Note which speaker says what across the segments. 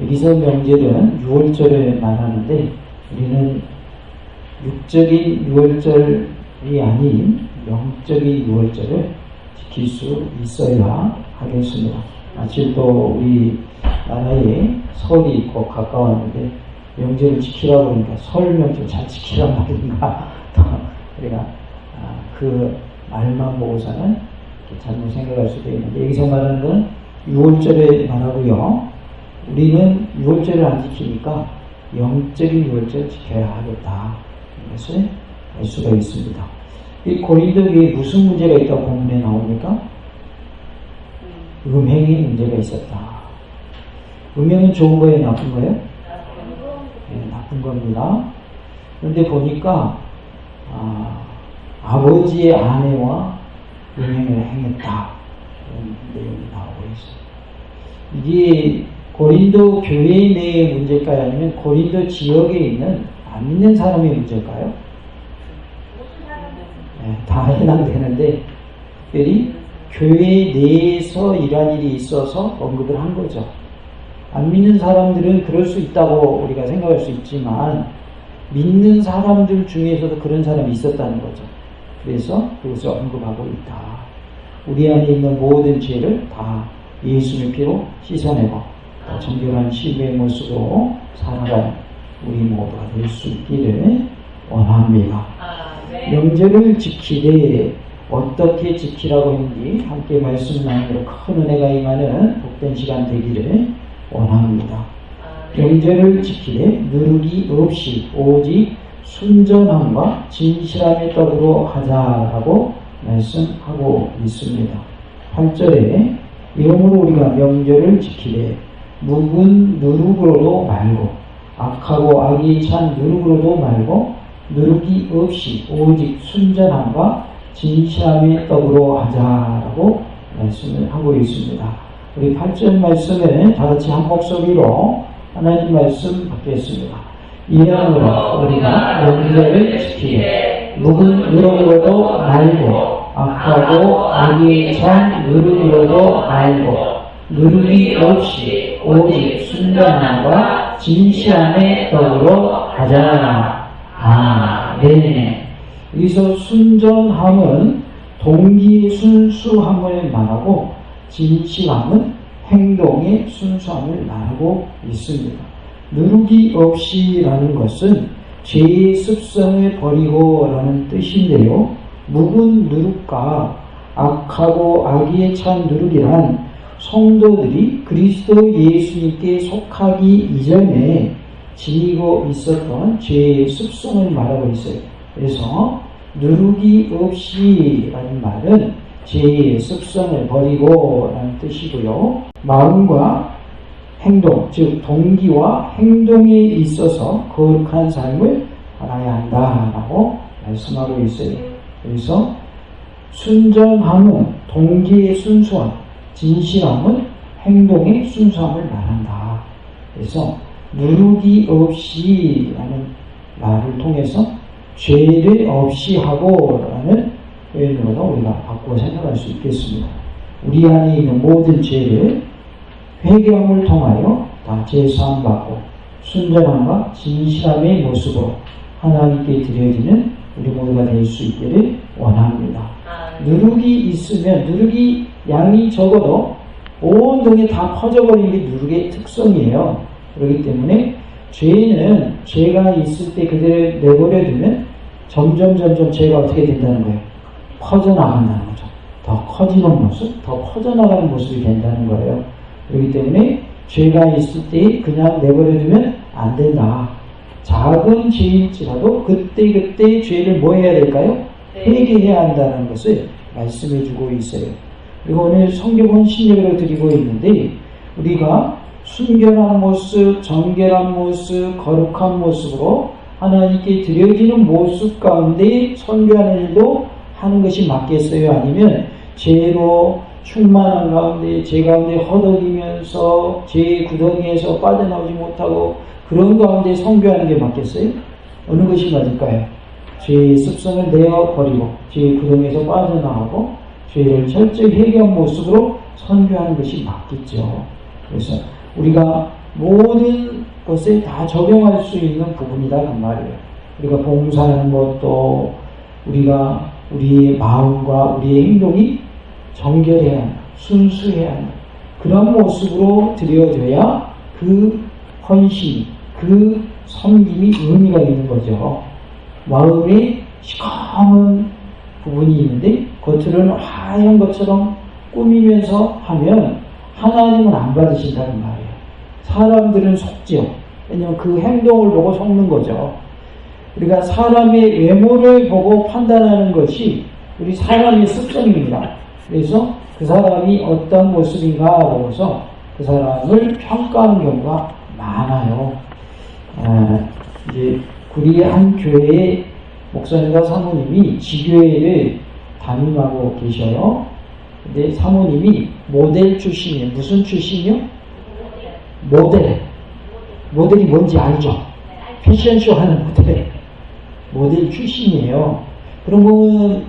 Speaker 1: 여기서 명절은 6월절을 말하는데 우리는 육적인 6월절이 아닌 영적인 6월절을 지킬 수 있어야 하겠습니다. 마침 또 우리 나라에 설이 곧 가까웠는데 명절을 지키라고 그러니까 설 명절 잘 지키란 말인가 우리가 그 말만 보고서는 잘못 생각할 수도 있는데 여기서 말하는 건 6월절에 말하고요. 우리는 6월절을 안 지키니까 영적인 6월절 지켜야 하겠다. 이것을 알 수가 있습니다. 이 고린도교에 무슨 문제가 있다고 본문에 나옵니까? 음행에 문제가 있었다. 음행은 좋은 거예요? 나쁜 거예요? 네, 나쁜 겁니다. 그런데 보니까 아버지의 아내와 음행을 행했다. 그런 내용이 나오고 있어요. 이게 고린도 교회 내의 문제일까요? 아니면 고린도 지역에 있는 안 믿는 사람의 문제일까요? 네, 다 해당되는데 특별히 교회 내에서 이러한 일이 있어서 언급을 한 거죠. 안 믿는 사람들은 그럴 수 있다고 우리가 생각할 수 있지만 믿는 사람들 중에서도 그런 사람이 있었다는 거죠. 그래서 그것을 언급하고 있다. 우리 안에 있는 모든 죄를 다 예수의 피로 씻어내고 정결한 시부의 모습으로 살아가는 우리 모두가 될 수 있기를 원합니다. 명절을 지키되 어떻게 지키라고 했는지 함께 말씀 나누므로 큰 은혜가 임하는 복된 시간 되기를 원합니다. 명절을 지키되 누르기 없이 오직 순전함과 진실함의 떡으로 하자라고 말씀하고 있습니다. 8절에 이러므로 우리가 명절을 지키되 묵은 누룩으로도 말고 악하고 악이 찬 누룩으로도 말고 누룩이 없이 오직 순전함과 진실함의 떡으로 하자라고 말씀을 하고 있습니다. 우리 8절 말씀을 다같이 한 목소리로 하나님 말씀 받겠습니다. 이러므로 우리가 명절을 지키되 묵은 누룩으로도 말고 악하고 악이 찬 누룩으로도 말고 누룩이 없이 오직 순전함과 진실함의 떡으로 하자. 아멘. 여기서 순전함은 동기의 순수함을 말하고 진실함은 행동의 순수함을 말하고 있습니다. 누룩이 없이라는 것은 죄의 습성을 버리고 라는 뜻인데요. 묵은 누룩과 악하고 악의에 찬 누룩이란 성도들이 그리스도 예수님께 속하기 이전에 지니고 있었던 죄의 습성을 말하고 있어요. 그래서 누룩이 없이라는 말은 죄의 습성을 버리고 라는 뜻이고요. 마음과 행동, 즉 동기와 행동에 있어서 거룩한 삶을 살아야 한다라고 말씀하고 있어요. 그래서 순전함은 동기의 순수함, 진실함은 행동의 순수함을 말한다. 그래서 누룩이 없이라는 말을 통해서 죄를 없이 하고라는 표현으로 우리가 바꾸어 생각할 수 있겠습니다. 우리 안에 있는 모든 죄를 회개함을 통하여 다 제사함 받고 순전함과 진실함의 모습으로 하나님께 드려지는 우리 모두가 될 수 있기를 원합니다. 누룩이 있으면 누룩이 양이 적어도 온 동에 다 퍼져버리는 게 누룩의 특성이에요. 그렇기 때문에 죄는 죄가 있을 때 그대로 내버려두면 점점 죄가 어떻게 된다는 거예요? 퍼져나간다는 거죠. 더 커지는 모습, 더 퍼져나가는 모습이 된다는 거예요. 그렇기 때문에 죄가 있을 때 그냥 내버려두면 안 된다. 작은 죄일지라도 그때 죄를 뭐 해야 될까요? 회개해야 한다는 것을 말씀해 주고 있어요. 그리고 오늘 성경은 신약으로 드리고 있는데 우리가 순결한 모습, 정결한 모습, 거룩한 모습으로 하나님께 드려지는 모습 가운데 선교하는 일도 하는 것이 맞겠어요? 아니면 죄로 충만한 가운데 죄 가운데 허덕이면서 죄의 구덩이에서 빠져나오지 못하고 그런 가운데 선교하는 게 맞겠어요? 어느 것이 맞을까요? 죄의 습성을 내어버리고 죄의 구덩이에서 빠져나오고 죄를 철저히 회개한 모습으로 선교하는 것이 맞겠죠. 그래서 우리가 모든 것에 다 적용할 수 있는 부분이다 그 말이에요. 우리가 봉사하는 것도 우리가 우리의 마음과 우리의 행동이 정결해야 한다, 순수해야 한다. 그런 모습으로 드려져야 그 헌신, 그 섬김이 의미가 있는 거죠. 마음에 시커먼 부분이 있는데 겉으로는 하얀 것처럼 꾸미면서 하면 하나님은 안 받으신다는 말이에요. 사람들은 속죠. 왜냐하면 그 행동을 보고 속는 거죠. 우리가 사람의 외모를 보고 판단하는 것이 우리 사람의 습성입니다. 그래서 그 사람이 어떤 모습인가 보고서 그 사람을 평가하는 경우가 많아요. 이제 우리 한 교회의 목사님과 사모님이 지교회를 담임하고 계셔요. 근데 사모님이 모델 출신이에요. 무슨 출신이요? 모델. 모델이 뭔지 알죠? 패션쇼 하는 모델 출신이에요. 그러면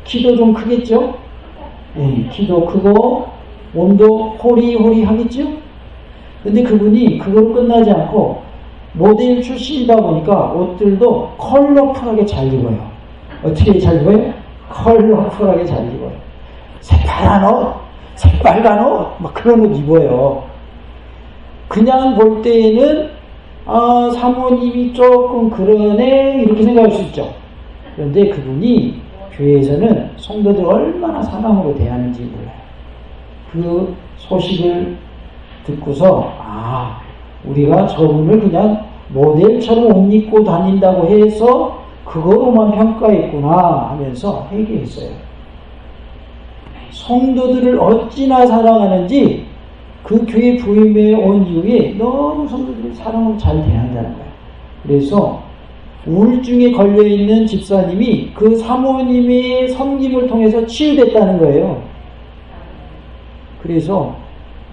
Speaker 1: 키도 좀 크겠죠? 네, 키도 크고 몸도 호리호리 하겠죠? 근데 그분이 그걸로 끝나지 않고 모델 출신이다 보니까 옷들도 컬러풀하게 잘 입어요. 어떻게 잘 입어요? 컬러풀하게 잘 입어요. 새파란 옷, 새빨간 옷, 막 그런 옷 입어요. 그냥 볼 때에는 사모님이 조금 그러네 이렇게 생각할 수 있죠. 그런데 그분이 교회에서는 성도들 얼마나 사랑으로 대하는지 몰라요. 그 소식을 듣고서 우리가 저분을 그냥 모델처럼 옷 입고 다닌다고 해서 그거로만 평가했구나 하면서 회개했어요. 성도들을 어찌나 사랑하는지 그 교회 부임에 온 이후에 너무 성도들이 사랑으로 잘 대한다는 거예요. 그래서 우울증에 걸려있는 집사님이 그 사모님의 섬김을 통해서 치유됐다는 거예요. 그래서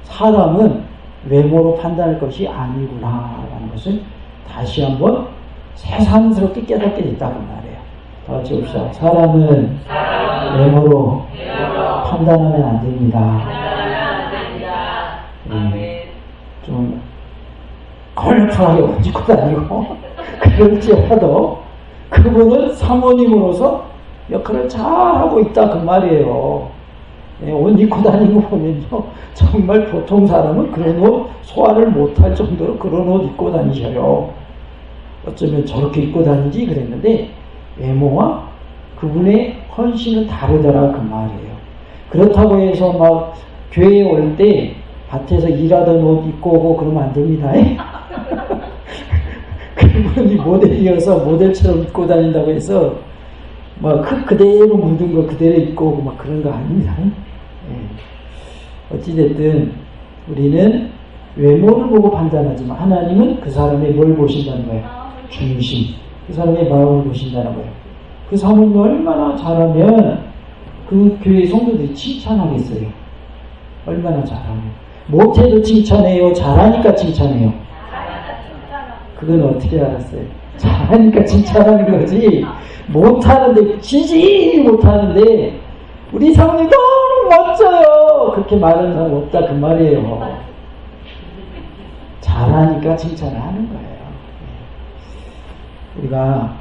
Speaker 1: 사람은 외모로 판단할 것이 아니구나라는 것을 다시 한번 새삼스럽게 깨닫게 됐다고 말해요. 다 같이 봅시다. 사람은 외모로 판단하면 안 됩니다. 좀 컬러풀하게 옷 입고 다니고 그럴지라도 그분은 사모님으로서 역할을 잘하고 있다 그 말이에요. 옷 입고 다니는 거 보면요 정말 보통 사람은 그런 옷 소화를 못할 정도로 그런 옷 입고 다니셔요. 어쩌면 저렇게 입고 다니지 그랬는데 외모와 그분의 헌신은 다르더라 그 말이에요. 그렇다고 해서 막 교회에 올 때 밭에서 일하던 옷 입고 오고 그러면 안 됩니다. 그분이 모델이어서 모델처럼 입고 다닌다고 해서 막 그대로 묻은 거 그대로 입고 오고 막 그런 거 아닙니다. 어찌됐든 우리는 외모를 보고 판단하지만 하나님은 그 사람의 뭘 보신다는 거예요? 중심. 그 사람의 마음을 보신다는 거예요. 그 사모님이 얼마나 잘하면 그 교회 성도들이 칭찬하겠어요. 얼마나 잘하면. 못해도 칭찬해요? 잘하니까 칭찬해요? 그건 어떻게 알았어요? 잘하니까 칭찬하는 거지 못하는데 진실이 못하는데 우리 사모님 너무 멋져요 그렇게 말하는 사람 없다 그 말이에요. 잘하니까 칭찬을 하는 거예요. 우리가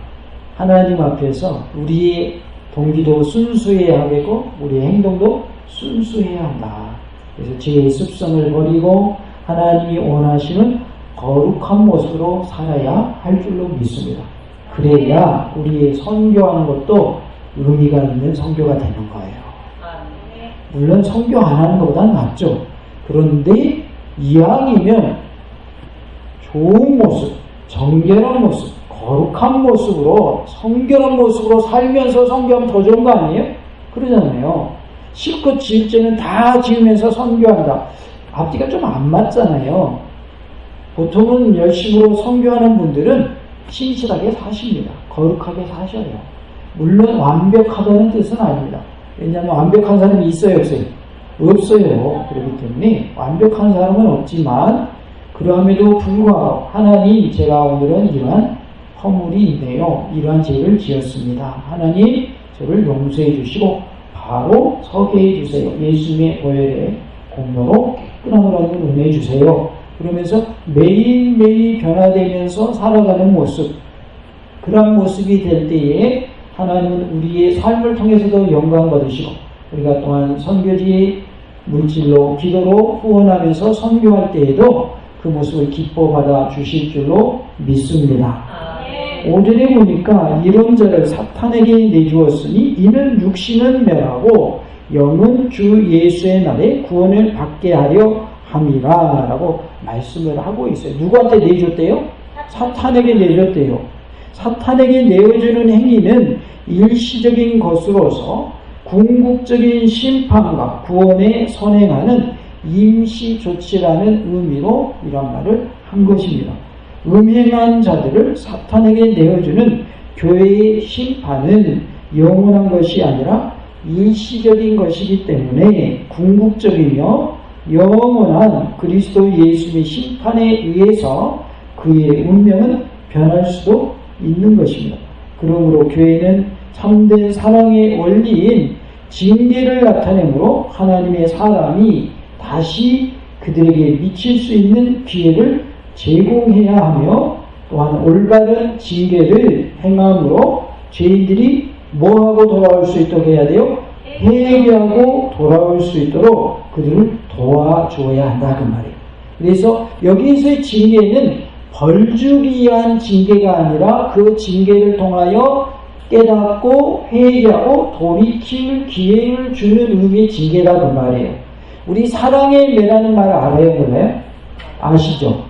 Speaker 1: 하나님 앞에서 우리의 동기도 순수해야 하고 우리의 행동도 순수해야 한다. 그래서 죄의 습성을 버리고 하나님이 원하시는 거룩한 모습으로 살아야 할 줄로 믿습니다. 그래야 우리의 선교하는 것도 의미가 있는 선교가 되는 거예요. 물론 선교 안 하는 것보다는 낫죠. 그런데 이왕이면 좋은 모습, 정결한 모습, 거룩한 모습으로 성결한 모습으로 살면서 선교하면 더 좋은 거 아니에요? 그러잖아요. 실컷 지을 죄는 다 지으면서 선교한다. 앞뒤가 좀 안 맞잖아요. 보통은 열심으로 선교하는 분들은 신실하게 사십니다. 거룩하게 사셔요. 물론 완벽하다는 뜻은 아닙니다. 왜냐하면 완벽한 사람이 있어요, 없어요? 없어요. 그렇기 때문에 완벽한 사람은 없지만 그럼에도 불구하고 하나님 제가 오늘은 이러한 허물이 있네요. 이러한 죄를 지었습니다. 하나님 저를 용서해 주시고 바로 서게 해 주세요. 예수님의 보혈의 공로로 깨끗함을 얻는 은혜해 주세요. 그러면서 매일매일 변화되면서 살아가는 모습, 그런 모습이 될 때에 하나님은 우리의 삶을 통해서도 영광 받으시고, 우리가 또한 선교지의 물질로 기도로 후원하면서 선교할 때에도 그 모습을 기뻐 받아 주실 줄로 믿습니다. 5절에 보니까 이런 자를 사탄에게 내주었으니 이는 육신은 멸하고 영은 주 예수의 날에 구원을 받게 하려 함이라 라고 말씀을 하고 있어요. 누구한테 내줬대요? 사탄에게 내줬대요. 사탄에게 내어주는 행위는 일시적인 것으로서 궁극적인 심판과 구원에 선행하는 임시 조치라는 의미로 이런 말을 한 것입니다. 음행한 자들을 사탄에게 내어주는 교회의 심판은 영원한 것이 아니라 일시적인 것이기 때문에 궁극적이며 영원한 그리스도 예수의 심판에 의해서 그의 운명은 변할 수도 있는 것입니다. 그러므로 교회는 참된 사랑의 원리인 징계를 나타내므로 하나님의 사람이 다시 그들에게 미칠 수 있는 기회를 제공해야 하며, 또한 올바른 징계를 행함으로 죄인들이 뭐하고 돌아올 수 있도록 해야 돼요? 회개하고 돌아올 수 있도록 그들을 도와줘야 한다 그 말이에요. 그래서 여기서의 징계는 벌 주기 위한 징계가 아니라 그 징계를 통하여 깨닫고 회개하고 돌이킬 기회를 주는 의미의 징계다 그 말이에요. 우리 사랑의 매라는 말 알아요? 몰라요? 아시죠?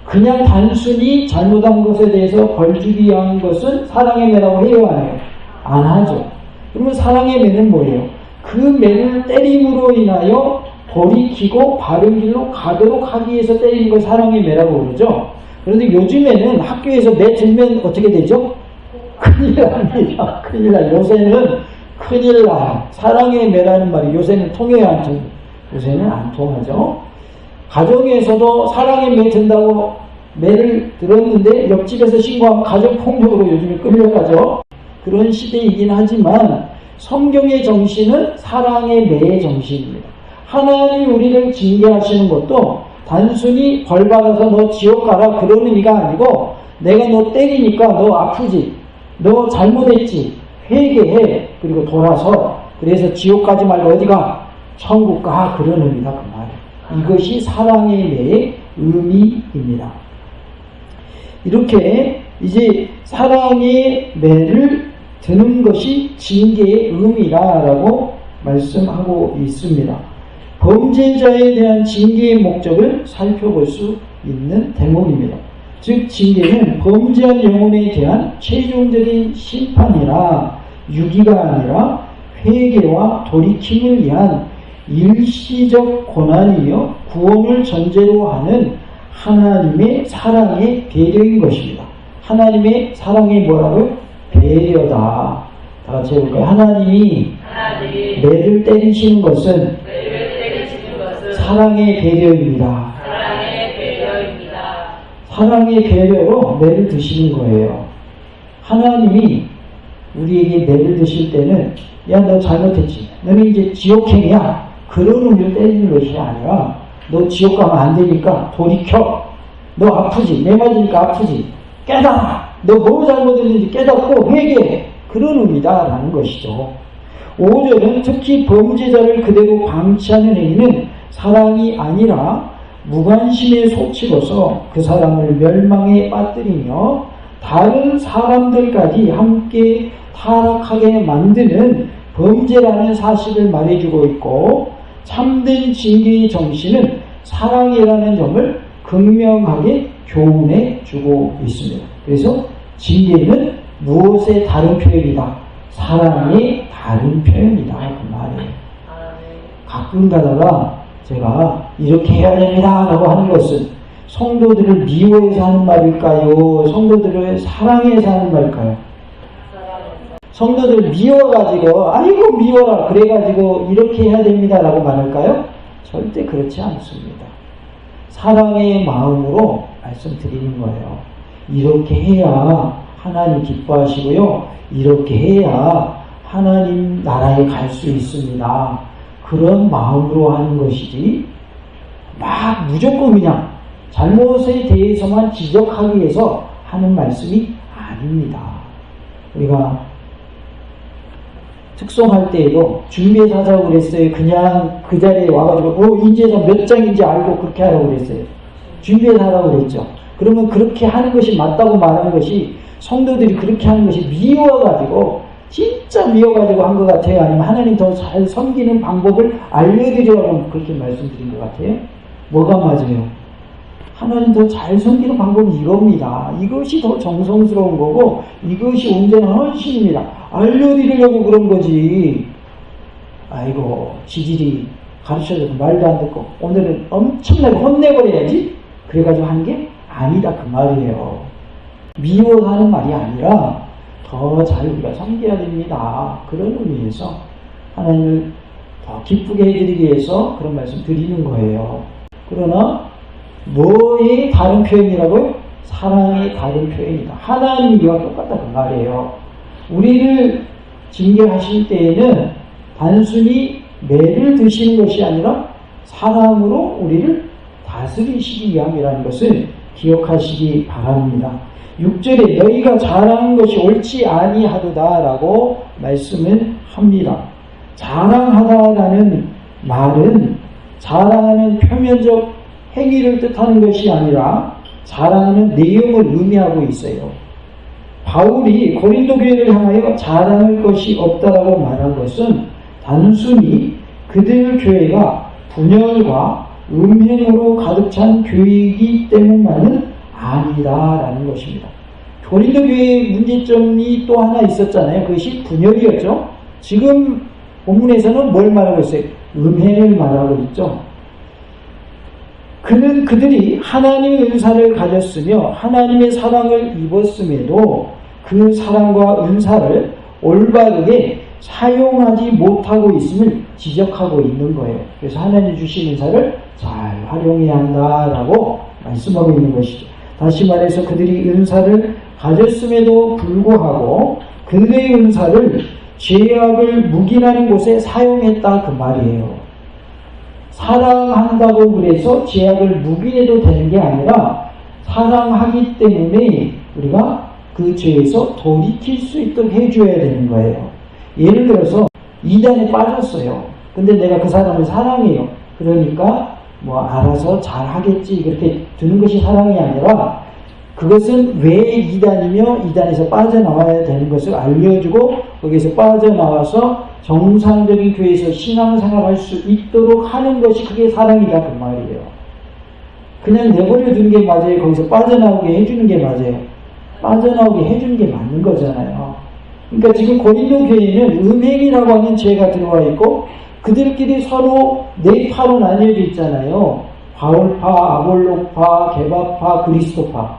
Speaker 1: 그냥 단순히 잘못한 것에 대해서 벌 주기 위한 것은 사랑의 매라고 해요? 안 해요? 안 하죠. 그러면 사랑의 매는 뭐예요? 그 매를 때림으로 인하여 돌이키고 바른 길로 가도록 하기 위해서 때리는 걸 사랑의 매라고 그러죠. 그런데 요즘에는 학교에서 매 들면 어떻게 되죠? 큰일 납니다. 큰일 나. 요새는 큰일 나. 사랑의 매라는 말이 요새는 통해야 안 통해요. 요새는 안 통하죠. 가정에서도 사랑의 매 든다고 매를 들었는데 옆집에서 신고하면 가정폭력으로 요즘에 끌려가죠. 그런 시대이긴 하지만 성경의 정신은 사랑의 매의 정신입니다. 하나님이 우리를 징계하시는 것도 단순히 벌 받아서 너 지옥 가라 그런 의미가 아니고, 내가 너 때리니까 너 아프지, 너 잘못했지, 회개해, 그리고 돌아서, 그래서 지옥 가지 말고 어디가? 천국 가, 그런 의미다 그 말이에요. 이것이 사랑의 매의 의미입니다. 이렇게 이제 사랑의 매를 드는 것이 징계의 의미라고 말씀하고 있습니다. 범죄자에 대한 징계의 목적을 살펴볼 수 있는 대목입니다. 즉 징계는 범죄한 영혼에 대한 최종적인 심판이나 유기가 아니라 회개와 돌이킴을 위한 일시적 고난이며 구원을 전제로 하는 하나님의 사랑의 배려인 것입니다. 하나님의 사랑의 뭐라고요? 배려다. 다 같이 해볼까요? 하나님이 매를 때리시는 것은 사랑의 배려입니다. 사랑의 배려로 매를 드시는 거예요. 하나님이 우리에게 매를 드실 때는 야, 너 잘못했지, 너는 이제 지옥행이야, 그런 의미로 때리는 것이 아니라 너 지옥 가면 안 되니까 돌이켜, 너 아프지, 매 맞으니까 아프지, 깨달아, 너 뭐 잘못했는지 깨닫고 회개해, 그런 의미다라는 것이죠. 5절은 특히 범죄자를 그대로 방치하는 행위는 사랑이 아니라 무관심의 소치로서 그 사람을 멸망에 빠뜨리며 다른 사람들까지 함께 타락하게 만드는 범죄라는 사실을 말해주고 있고, 참된 징계의 정신은 사랑이라는 점을 극명하게 교훈해주고 있습니다. 그래서 징계는 무엇의 다른 표현이다? 사랑의 다른 표현이다 그 말이에요. 가끔 가다가 제가 이렇게 해야 됩니다 라고 하는 것은 성도들을 미워해서 하는 말일까요? 성도들을 사랑해서 하는 말일까요? 성도들 미워가지고 아이고 미워라 그래가지고 이렇게 해야 됩니다 라고 말할까요? 절대 그렇지 않습니다. 사랑의 마음으로 말씀드리는 거예요. 이렇게 해야 하나님 기뻐하시고요, 이렇게 해야 하나님 나라에 갈 수 있습니다. 그런 마음으로 하는 것이지 막 무조건 그냥 잘못에 대해서만 지적하기 위해서 하는 말씀이 아닙니다. 우리가 특송할 때에도 준비해서 하자고 그랬어요. 그냥 그 자리에 와가지고 인지해서 몇 장인지 알고 그렇게 하라고 그랬어요. 준비해서 하라고 그랬죠. 그러면 그렇게 하는 것이 맞다고 말하는 것이 성도들이 그렇게 하는 것이 미워가지고 진짜 미워가지고 한 것 같아요? 아니면 하나님 더 잘 섬기는 방법을 알려드리라고 그렇게 말씀드린 것 같아요? 뭐가 맞아요? 하나님 더 잘 섬기는 방법은 이겁니다. 이것이 더 정성스러운 거고 이것이 온전한 헌신입니다. 알려드리려고 그런 거지. 아이고 지질이 가르쳐줘도 말도 안 듣고 오늘은 엄청나게 혼내버려야지 그래가지고 한 게 아니다 그 말이에요. 미워하는 말이 아니라 더 잘 우리가 섬겨야 됩니다. 그런 의미에서 하나님을 더 기쁘게 해드리기 위해서 그런 말씀 드리는 거예요. 그러나 뭐의 다른 표현이라고요? 사랑의 다른 표현이다. 하나님 이와 똑같다 그 말이에요. 우리를 징계하실 때에는 단순히 매를 드시는 것이 아니라 사랑으로 우리를 다스리시기 위함이라는 것을 기억하시기 바랍니다. 6절에 너희가 자랑하는 것이 옳지 아니하도다라고 말씀을 합니다. 자랑하다라는 말은 자랑하는 표면적 행위를 뜻하는 것이 아니라 자랑하는 내용을 의미하고 있어요. 바울이 고린도 교회를 향하여 자랑할 것이 없다라고 말한 것은 단순히 그들 교회가 분열과 음행으로 가득 찬 교회이기 때문만은 아니다라는 것입니다. 고린도 교회의 문제점이 또 하나 있었잖아요. 그것이 분열이었죠. 지금 본문에서는 뭘 말하고 있어요? 음행을 말하고 있죠. 그들이 하나님의 은사를 가졌으며 하나님의 사랑을 입었음에도 그 사랑과 은사를 올바르게 사용하지 못하고 있음을 지적하고 있는 거예요. 그래서 하나님 주신 은사를 잘 활용해야 한다라고 말씀하고 있는 것이죠. 다시 말해서 그들이 은사를 가졌음에도 불구하고 그들의 은사를 죄악을 묵인하는 곳에 사용했다 그 말이에요. 사랑한다고 그래서 죄악을 묵인해도 되는 게 아니라 사랑하기 때문에 우리가 그 죄에서 돌이킬 수 있도록 해줘야 되는 거예요. 예를 들어서 이단에 빠졌어요. 근데 내가 그 사람을 사랑해요. 그러니까 뭐 알아서 잘 하겠지 그렇게 두는 것이 사랑이 아니라 그것은 왜 이단이며 이단에서 빠져나와야 되는 것을 알려주고 거기에서 빠져나와서 정상적인 교회에서 신앙생활할 수 있도록 하는 것이 그게 사랑이다 그 말이에요. 그냥 내버려 두는 게 맞아요? 거기서 빠져나오게 해주는 게 맞아요? 빠져나오게 해주는 게 맞는 거잖아요. 그러니까 지금 고린도 교회에는 음행이라고 하는 죄가 들어와 있고 그들끼리 서로 네 파로 나뉘어져 있잖아요. 바울파, 아볼로파, 게바파, 그리스도파.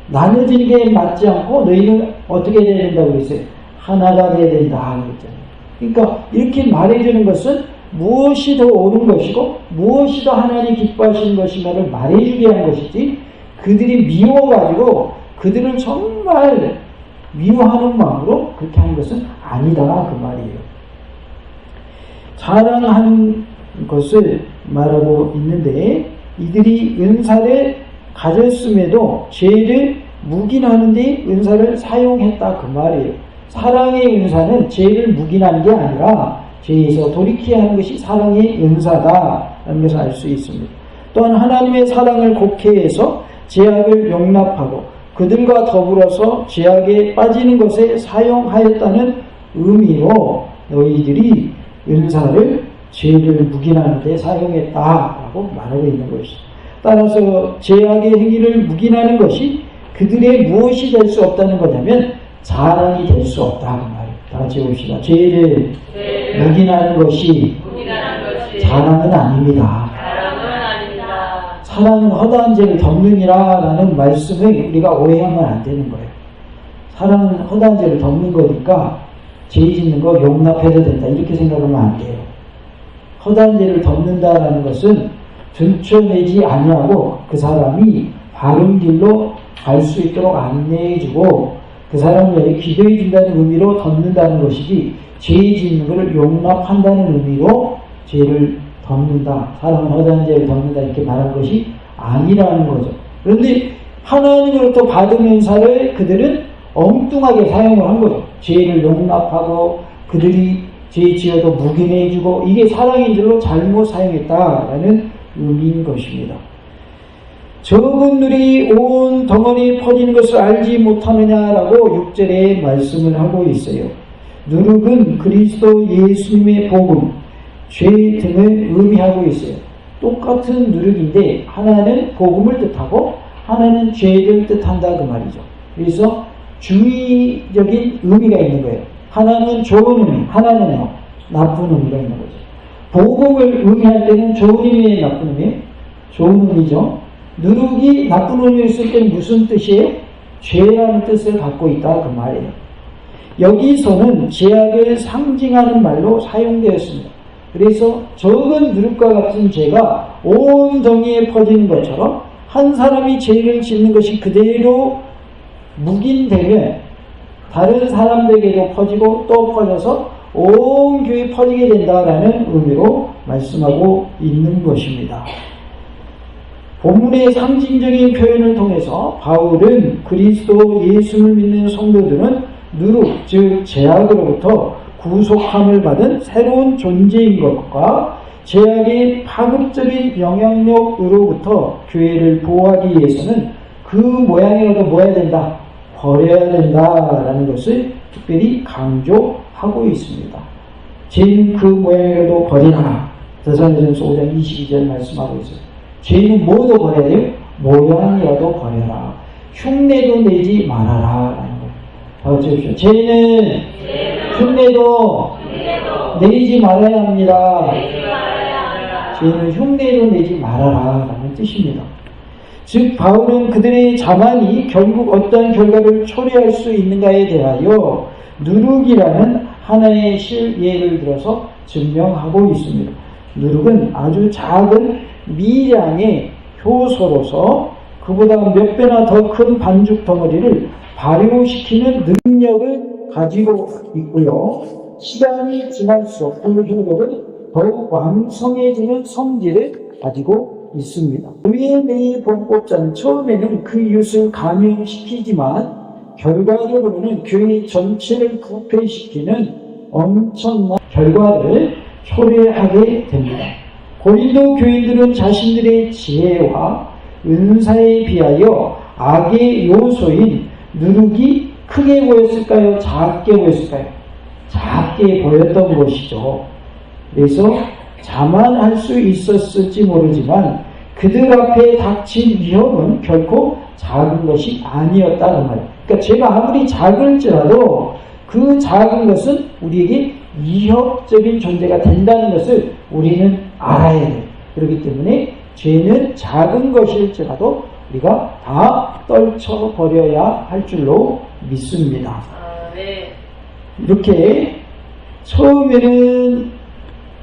Speaker 1: 나눠지는 게 맞지 않고 너희는 어떻게 돼야 된다고 그랬어요? 하나가 돼야 된다 그랬잖아요. 그러니까 이렇게 말해주는 것은 무엇이 더 옳은 것이고 무엇이 더 하나님 기뻐하시는 것인가를 말해주게 한 것이지 그들이 미워가지고 그들을 정말 미워하는 마음으로 그렇게 하는 것은 아니다 그 말이에요. 자랑하는 것을 말하고 있는데 이들이 은사를 가졌음에도 죄를 묵인하는 데 은사를 사용했다 그 말이에요. 사랑의 은사는 죄를 묵인하는 게 아니라 죄에서 돌이켜야 하는 것이 사랑의 은사다라는 것을 알 수 있습니다. 또한 하나님의 사랑을 곡해해서 죄악을 용납하고 그들과 더불어서 죄악에 빠지는 것에 사용하였다는 의미로 너희들이 은사를 죄를 묵인하는 데 사용했다라고 말하고 있는 것이죠. 따라서 죄악의 행위를 묵인하는 것이 그들의 무엇이 될 수 없다는 거냐면 자랑이 될 수 없다 그 말이에요. 다 같이 봅시다. 죄를 묵인하는 것이 자랑은 아닙니다. 사랑은 허다한 죄를 덮느니라 라는 말씀을 우리가 오해하면 안 되는 거예요. 사랑은 허다한 죄를 덮는 거니까 죄 짓는 거 용납해도 된다 이렇게 생각하면 안 돼요. 허다한 죄를 덮는다라는 것은 들춰내지 아니하고 그 사람이 바른 길로 갈 수 있도록 안내해주고 그 사람을 기도해준다는 의미로 덮는다는 것이지 죄 짓는 것을 용납한다는 의미로 죄를 덮는다. 사람은 허다한 죄를 덮는다 이렇게 말한 것이 아니라는 거죠. 그런데 하나님으로부터 받은 은사를 그들은 엉뚱하게 사용을 한 거죠. 죄를 용납하고 그들이 죄 지어도 묵인해주고, 이게 사랑인 줄로 잘못 사용했다라는 의미인 것입니다. 적은 누룩이 온 덩어리에 퍼지는 것을 알지 못하느냐라고 6절에 말씀을 하고 있어요. 누룩은 그리스도 예수님의 복음, 죄 등을 의미하고 있어요. 똑같은 누룩인데 하나는 복음을 뜻하고 하나는 죄를 뜻한다 그 말이죠. 그래서 중의적인 의미가 있는 거예요. 하나는 좋은 의미, 하나는요 나쁜 의미가 있는 거죠. 복음을 의미할 때는 좋은 의미의 나쁜 의미, 좋은 의미죠. 누룩이 나쁜 의미를 쓸 때는 무슨 뜻이에요? 죄라는 뜻을 갖고 있다 그 말이에요. 여기서는 죄악을 상징하는 말로 사용되었습니다. 그래서 적은 누룩과 같은 죄가 온 덩이에 퍼지는 것처럼 한 사람이 죄를 짓는 것이 그대로 묵인되면 다른 사람들에게도 퍼지고 또 퍼져서 온 교회에 퍼지게 된다라는 의미로 말씀하고 있는 것입니다. 본문의 상징적인 표현을 통해서 바울은 그리스도 예수를 믿는 성도들은 누룩, 즉 죄악으로부터 구속함을 받은 새로운 존재인 것과 죄악의 파급적인 영향력으로부터 교회를 보호하기 위해서는 그 모양이라도 뭐 해야 된다? 버려야 된다라는 것을 특별히 강조하고 있습니다. 죄는 그 모양이라도 버리라. 데살로니가전서 5장 22절 말씀하고 있어요. 죄는 뭐도 버려야 돼요? 모양이라도 버려라. 흉내도 내지 말아라. 라는 거예요. 봐주십시오. 죄는 흉내도 내지 말아야 합니다. 죄는 흉내도 내지 말아라. 라는 뜻입니다. 즉 바울은 그들의 자만이 결국 어떤 결과를 초래할 수 있는가에 대하여 누룩이라는 하나의 실예를 들어서 증명하고 있습니다. 누룩은 아주 작은 미량의 효소로서 그보다 몇 배나 더 큰 반죽 덩어리를 발효시키는 능력을 가지고 있고요. 시간이 지날수록 그 효력은 더욱 왕성해지는 성질을 가지고 있습니다. 의외의 범법자는 처음에는 그 이웃을 감염시키지만 결과적으로는 교회 전체를 부패시키는 엄청난 결과를 초래하게 됩니다. 고린도 교인들은 자신들의 지혜와 은사에 비하여 악의 요소인 누룩이 크게 보였을까요? 작게 보였을까요? 작게 보였던 것이죠. 그래서 자만할 수 있었을지 모르지만 그들 앞에 닥친 위협은 결코 작은 것이 아니었다는 말이에요. 그러니까 제가 아무리 작을지라도 그 작은 것은 우리에게 위협적인 존재가 된다는 것을 우리는 알아야 돼요. 그렇기 때문에 죄는 작은 것일지라도 우리가 다 떨쳐버려야 할 줄로 믿습니다.
Speaker 2: 네.
Speaker 1: 이렇게 처음에는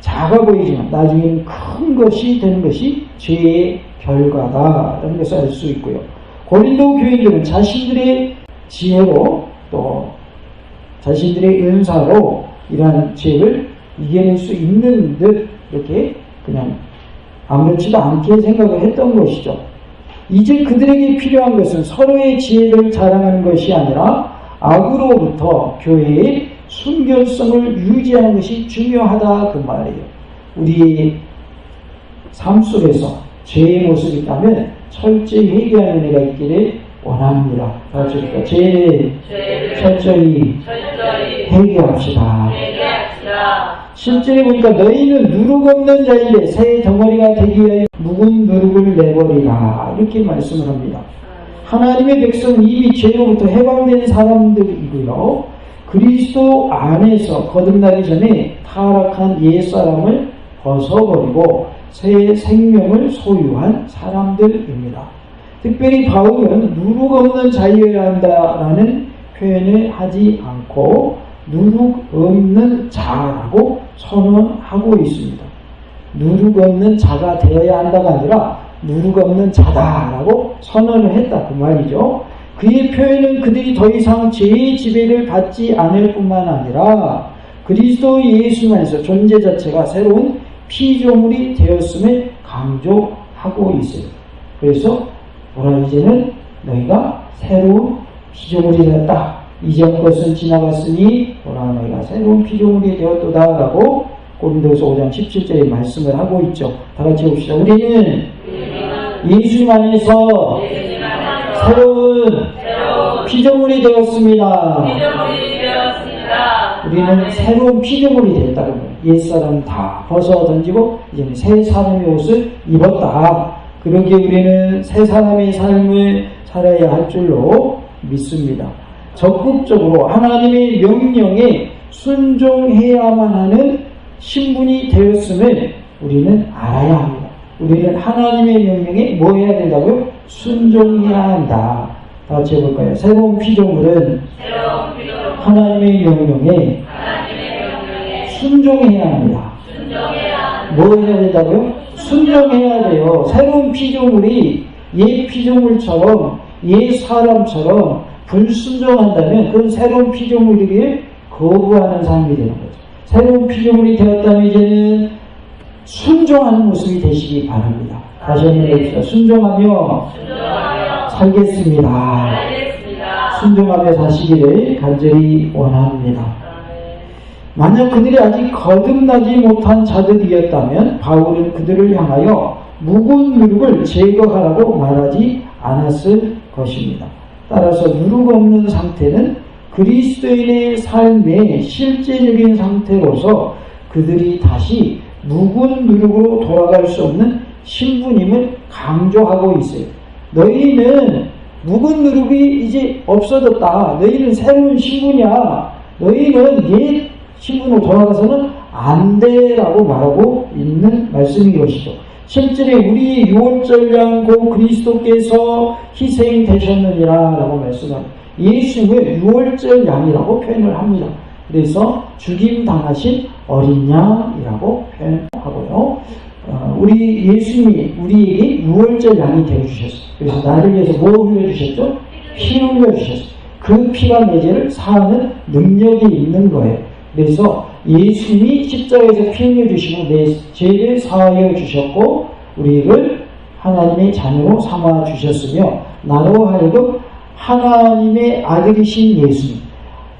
Speaker 1: 작아 보이지만 나중에는 큰 것이 되는 것이 죄의 결과다라는 것을 알 수 있고요. 고린도 교인들은 자신들의 지혜로 또 자신들의 은사로 이러한 죄를 이겨낼 수 있는 듯 이렇게 그냥 아무렇지도 않게 생각을 했던 것이죠. 이제 그들에게 필요한 것은 서로의 지혜를 자랑하는 것이 아니라 악으로부터 교회의 순결성을 유지하는 것이 중요하다 그 말이에요. 우리 삶 속에서 죄의 모습이 있다면 철저히 회개하는 은혜가 있기를 원합니다. 그러니까 죄를 철저히 회개합시다. 실제로 보니까 너희는 누룩 없는 자인데 새 덩어리가 되기 위하여 묵은 누룩을 내버리라 이렇게 말씀을 합니다. 하나님의 백성은 이미 죄로부터 해방된 사람들이고요. 그리스도 안에서 거듭나기 전에 타락한 옛사람을 벗어버리고 새 생명을 소유한 사람들입니다. 특별히 바울은 누룩 없는 자여야 한다라는 표현을 하지 않고 누룩 없는 자라고 선언하고 있습니다. 누룩 없는 자가 되어야 한다가 아니라 누룩 없는 자다라고 선언을 했다 그 말이죠. 그의 표현은 그들이 더 이상 죄의 지배를 받지 않을 뿐만 아니라 그리스도 예수 안에서 존재 자체가 새로운 피조물이 되었음을 강조하고 있어요. 그래서 보라 이제는 너희가 새로운 피조물이 되었다. 이전 것은 지나갔으니 보라 너희가 새로운 피조물이 되었도다 라고 고린도서 5장 17절에 말씀을 하고 있죠. 다 같이 봅시다. 우리는 예수님 안에서 새로운 피조물이 되었습니다. 우리는 새로운 피조물이 되었다는 거예요. 옛사람 다 벗어 던지고 이제는 새 사람의 옷을 입었다. 그러기에 우리는 새 사람의 삶을 살아야 할 줄로 믿습니다. 적극적으로 하나님의 명령에 순종해야만 하는 신분이 되었음을 우리는 알아야 합니다. 우리는 하나님의 명령에 뭐 해야 된다고요? 순종해야 한다. 다 같이 해볼까요? 새로운 피조물은 하나님의 명령에 순종해야 합니다. 뭐 해야 된다고요? 순종해야 돼요. 새로운 피조물이 옛 피조물처럼 옛 사람처럼 불순종한다면 그건 새로운 피조물이길 거부하는 삶이 되는 거죠. 새로운 피조물이 되었다면 이제는 순종하는 모습이 되시기 바랍니다. 다시 한번 해봅시다. 순종하며 살겠습니다. 순종하며 사시기를 간절히 원합니다. 만약 그들이 아직 거듭나지 못한 자들이었다면 바울은 그들을 향하여 묵은 누룩을 제거하라고 말하지 않았을 것입니다. 따라서 누룩 없는 상태는 그리스도인의 삶의 실제적인 상태로서 그들이 다시 묵은 누룩으로 돌아갈 수 없는 신분임을 강조하고 있어요. 너희는 묵은 누룩이 이제 없어졌다. 너희는 새로운 신분이야. 너희는 옛 신분으로 돌아가서는 안 돼라고 말하고 있는 말씀인 것이죠. 실제로 우리 유월절 양고 그리스도께서 희생되셨느니라 라고 말씀합니다. 예수님을 유월절 양이라고 표현을 합니다. 그래서 죽임당하신 어린 양이라고 표현하고요. 우리 예수님이 우리에게 유월절 양이 되어주셨어요. 그래서 나를 위해서 뭐 흘려주셨죠? 피 흘려주셨어요. 그 피가 내 죄를 사하는 능력이 있는 거예요. 그래서 예수님이 십자가에서 피 흘려주시고 내 죄를 사하여 주셨고 우리를 하나님의 자녀로 삼아 주셨으며 나로 하여금 하나님의 아들이신 예수님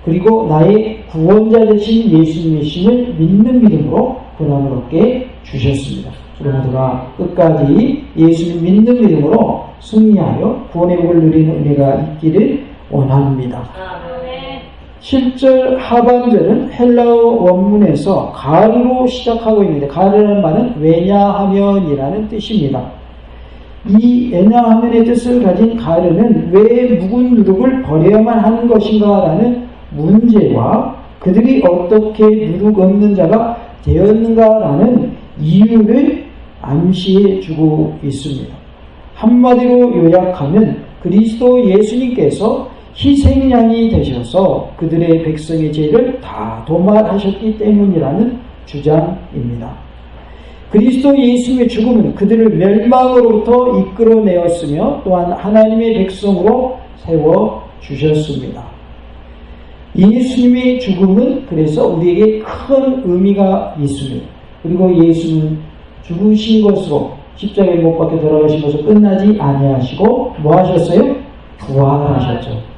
Speaker 1: 그리고 나의 구원자 되신 예수님이심을 믿는 믿음으로 구원을 얻게 주셨습니다. 여러분들과 끝까지 예수님 믿는 믿음으로 승리하여 구원의 복을 누리는 은혜가 있기를 원합니다. 7절 하반절은 헬라어 원문에서 가르로 시작하고 있는데 가르라는 말은 왜냐하면이라는 뜻입니다. 이 왜냐하면의 뜻을 가진 가르는 왜 묵은 누룩을 버려야만 하는 것인가 라는 문제와 그들이 어떻게 누룩 없는 자가 되었는가 라는 이유를 암시해 주고 있습니다. 한마디로 요약하면 그리스도 예수님께서 희생양이 되셔서 그들의 백성의 죄를 다 도말하셨기 때문이라는 주장입니다. 그리스도 예수님의 죽음은 그들을 멸망으로부터 이끌어내었으며 또한 하나님의 백성으로 세워주셨습니다. 예수님의 죽음은 그래서 우리에게 큰 의미가 있습니다. 그리고 예수는 죽으신 것으로 십자가에 못 박혀 돌아가신 것으로 끝나지 아니하시고 뭐 하셨어요? 부활하셨죠.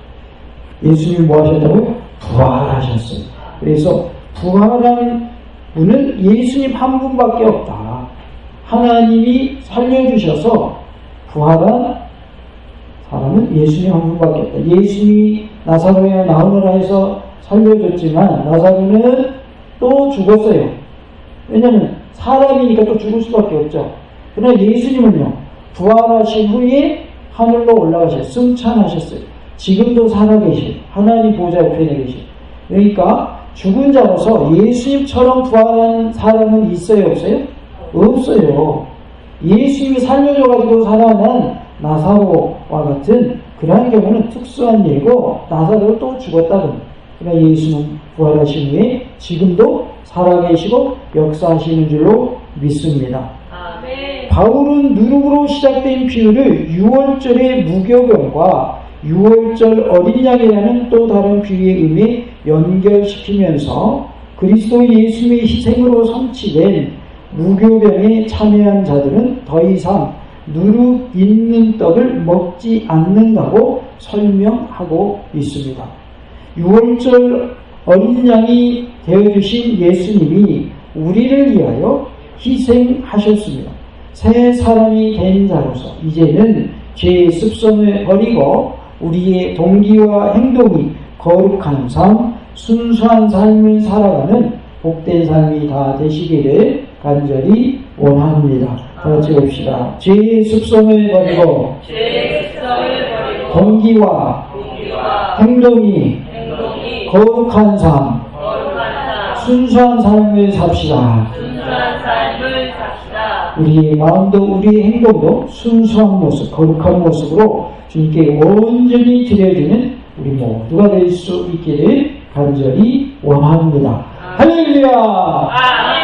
Speaker 1: 예수님이 뭐 하셨다고요? 부활하셨어요. 그래서 부활한 분은 예수님 한 분밖에 없다. 하나님이 살려주셔서 부활한 사람은 예수님 한 분밖에 없다. 예수님이 나사로에 나오느라 해서 살려줬지만 나사로는 또 죽었어요. 왜냐하면 사람이니까 또 죽을 수밖에 없죠. 그러나 예수님은요 부활하신 후에 하늘로 올라가셨어요. 승천하셨어요. 지금도 살아계신 하나님 보좌 우편에 계신 그러니까 죽은 자로서 예수님처럼 부활한 사람은 있어요 없어요? 없어요. 예수님이 살려줘가지고 살아난 나사로와 같은 그러한 경우는 특수한 일이고 나사로는 또 죽었다든 그러나 예수는 부활하신 후에 지금도 살아계시고 역사하시는 줄로 믿습니다. 아멘. 바울은 누룩으로 시작된 비유를 유월절의 무교병과 유월절 어린 양이라는 또 다른 비유의 의미에 연결시키면서 그리스도 예수님의 희생으로 성취된 무교병에 참여한 자들은 더 이상 누룩 있는 떡을 먹지 않는다고 설명하고 있습니다. 유월절 어린 양이 되어주신 예수님이 우리를 위하여 희생하셨습니다. 새 사람이 된 자로서 이제는 죄의 습성을 버리고 우리의 동기와 행동이 거룩한 삶, 순수한 삶을 살아가는 복된 삶이 다 되시기를 간절히 원합니다. 다 같이 봅시다. 죄의 습성을 버리고 동기와 행동이 거룩한 삶, 순수한 삶을 삽시다. 우리의 마음도 우리의 행동도 순수한 모습, 거룩한 모습으로 주님께 온전히 드려지는 우리 모두가 될 수 있기를 간절히 원합니다. 할렐루야!